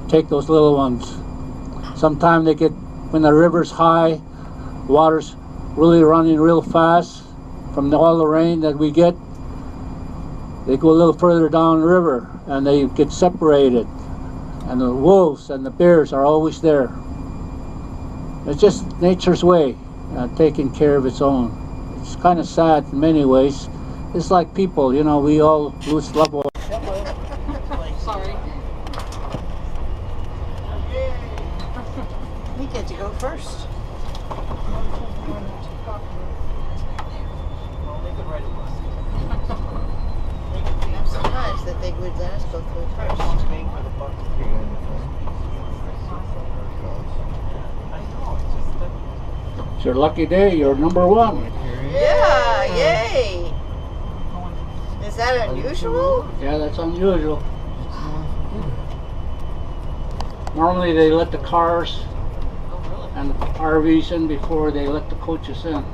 take those little ones. Sometimes they get, when the river's high, water's really running real fast from all the rain that we get, they go a little further down the river and they get separated. And the wolves and the bears are always there. It's just nature's way, taking care of its own. It's kind of sad in many ways. It's like people, you know, we all lose loved ones. Sorry. We get to go first. I'm surprised that they would let us go through first. It's your lucky day, you're number one. Yeah, yay! Is that unusual? Yeah, that's unusual. Normally they let the cars and the RVs in before they let the coaches in.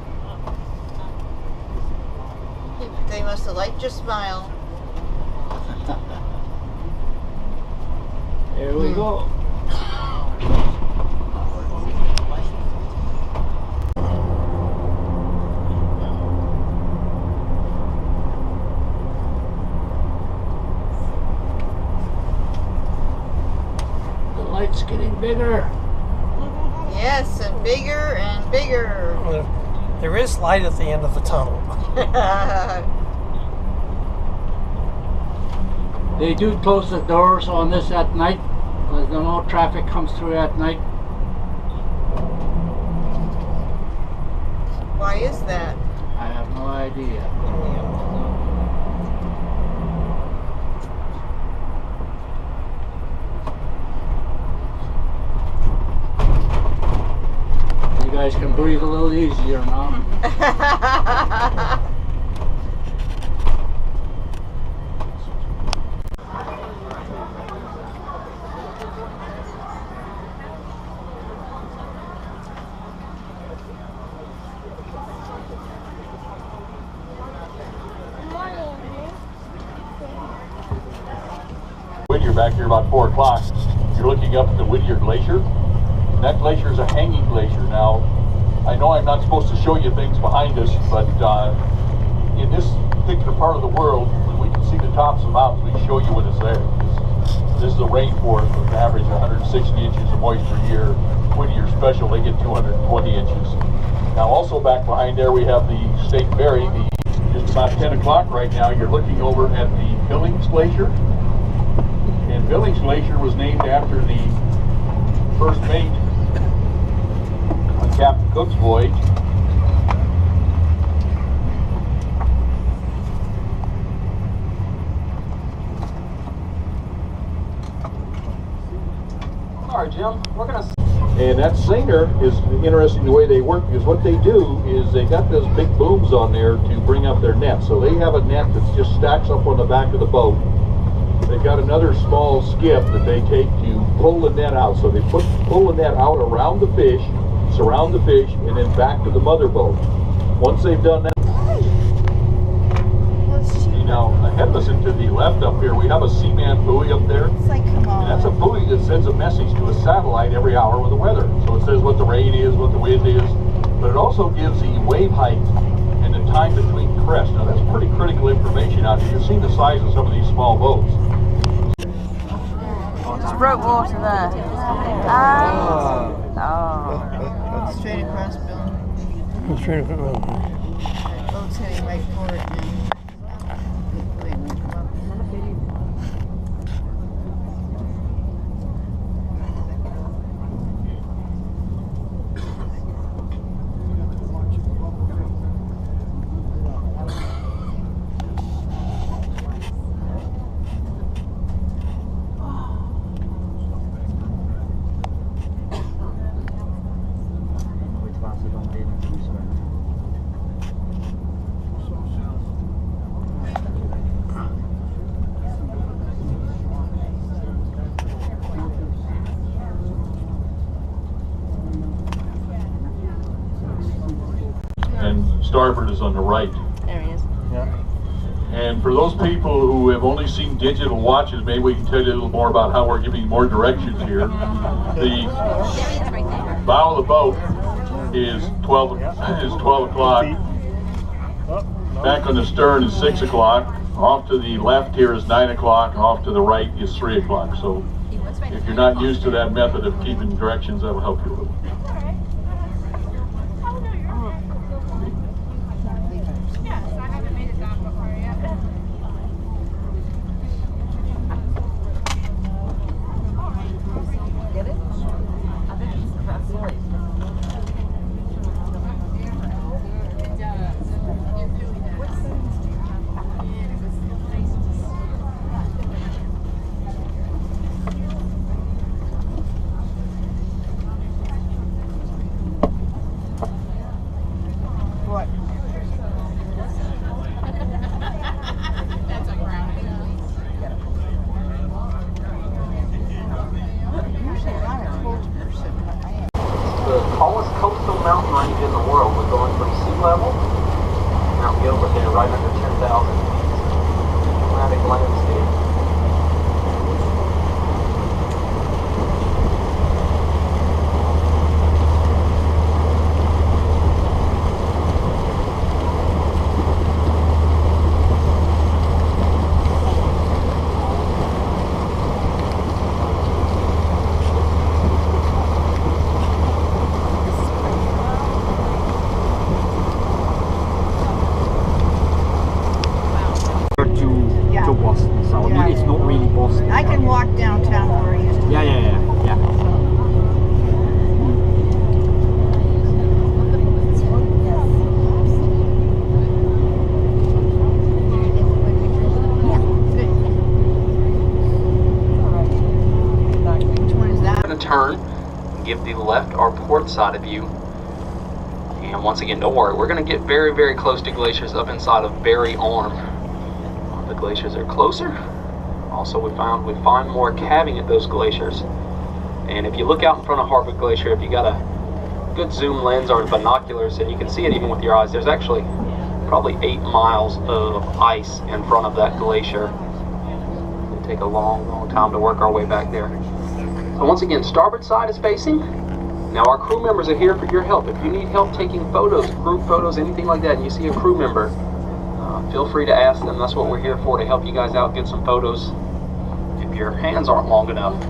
They must have liked your smile. There we go. The light's getting bigger. Yes, and bigger and bigger. There is light at the end of the tunnel. They do close the doors on this at night, because no traffic comes through at night. Why is that? I have no idea. You guys can breathe a little easier now. Whittier back here about 4 o'clock. You're looking up at the Whittier Glacier. And that glacier is a hanging glacier. Now, I know I'm not supposed to show you things behind us, but in this particular part of the world, when we can see the tops of the mountains, we can show you what is there. This is a rainforest with an average of 160 inches of moisture a year. Whittier special, they get 220 inches. Now, also back behind there, we have the State Berry. Just about 10 o'clock right now, you're looking over at the Billings Glacier. And Billings Glacier was named after the first mate on Captain Cook's voyage. All right, Jim, we're gonna. And that seiner is interesting the way they work, because what they do is they got those big booms on there to bring up their net. So they have a net that just stacks up on the back of the boat. They've got another small skiff that they take to pull the net out. So they pull the net out around the fish, surround the fish, and then back to the mother boat. Once they've done that, now ahead of us and to the left up here, we have a Seaman buoy up there. It's like, come on. And that's a buoy that sends a message to a satellite every hour with the weather. So it says what the rain is, what the wind is, but it also gives the wave height and the time between crests. Now that's pretty critical information out here. You've seen the size of some of these small boats. Just broke water there. Straight across, Bill. Straight across. Boat's heading right for it now. And starboard is on the right. There he is. Yeah. And for those people who have only seen digital watches, maybe we can tell you a little more about how we're giving more directions here. The bow of the boat is 12 o'clock. Back on the stern is 6 o'clock. Off to the left here is 9 o'clock. Off to the right is 3 o'clock. So if you're not used to that method of keeping directions, that will help you a little. Mountain range in the world. We're going from sea level, Mount Gilbert there, right under 10,000. Dramatic landscape. I can walk downtown where I used to. Yeah. Which one is that? We're going to turn and give the left our port side of view. And once again, don't worry, we're going to get very, very close to glaciers up inside of Berry Arm. The glaciers are closer. Also, we find more calving at those glaciers. And if you look out in front of Harvard Glacier, if you got a good zoom lens or binoculars, and you can see it even with your eyes, there's actually probably 8 miles of ice in front of that glacier. It'll take a long, long time to work our way back there. So once again, starboard side is facing. Now our crew members are here for your help. If you need help taking photos, group photos, anything like that, and you see a crew member, feel free to ask them. That's what we're here for, to help you guys out, get some photos if your hands aren't long enough.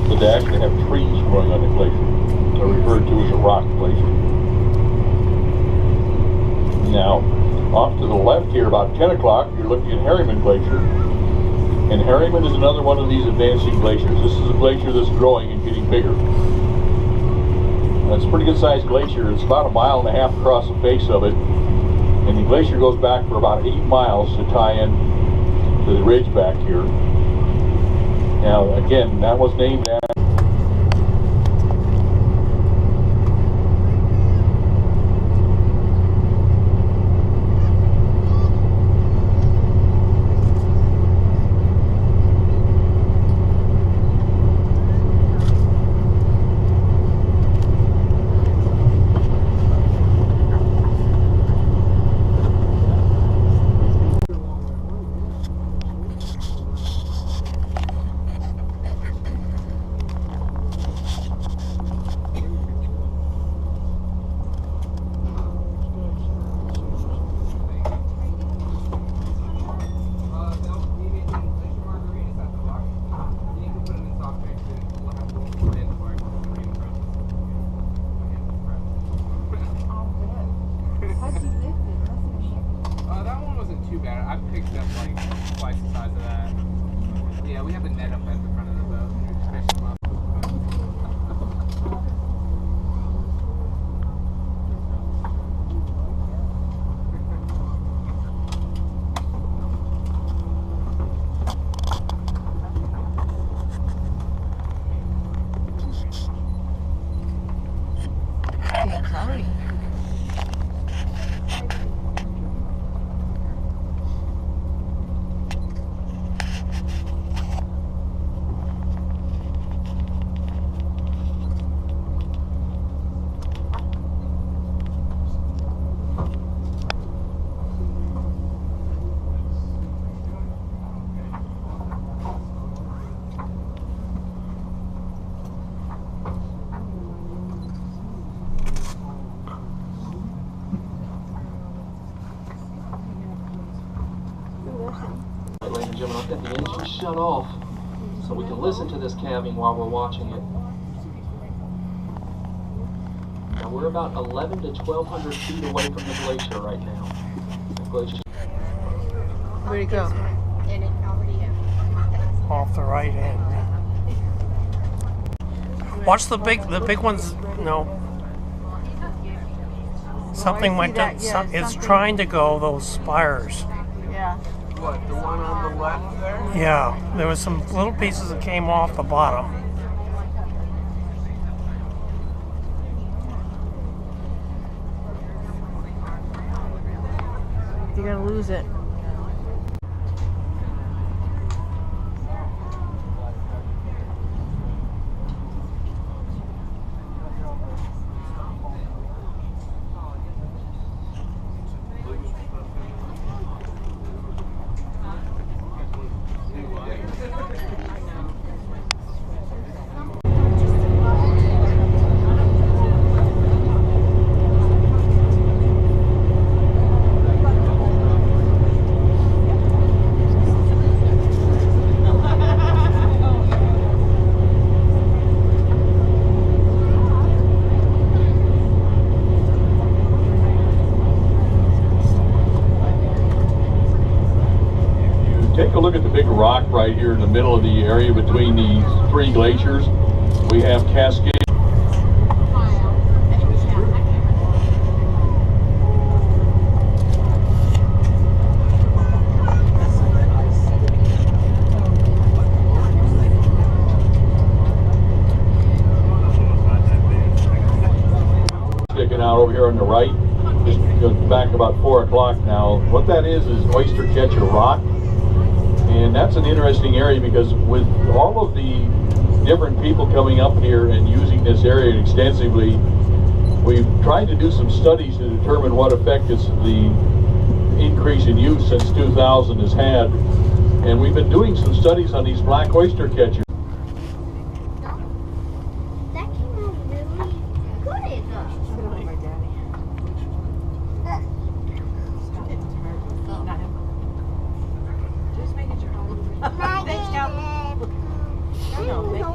So they actually have trees growing on the glacier. They're referred to as a rock glacier. Now, off to the left here, about 10 o'clock, you're looking at Harriman Glacier. And Harriman is another one of these advancing glaciers. This is a glacier that's growing and getting bigger. It's a pretty good sized glacier. It's about 1.5 miles across the face of it. And the glacier goes back for about 8 miles to tie in to the ridge back here. Now, again, that was named after and gentlemen, I've got the engine shut off so we can listen to this calving while we're watching it. Now we're about 11 to 1,200 feet away from the glacier right now. The glacier. Where'd he go? Off the right end. Watch the big ones. No. Something went down. It's trying to go, those spires. Yeah. What, the one on the left there? Yeah, there was some little pieces that came off the bottom. You're gonna lose it. Take a look at the big rock right here in the middle of the area between these three glaciers. We have Cascade. Sticking out over here on the right. Just go back about 4 o'clock now. What that is oyster catcher rock. And that's an interesting area because with all of the different people coming up here and using this area extensively, we've tried to do some studies to determine what effect the increase in use since 2000 has had. And we've been doing some studies on these black oyster catchers. That came out really good. Thanks, Cal. I know.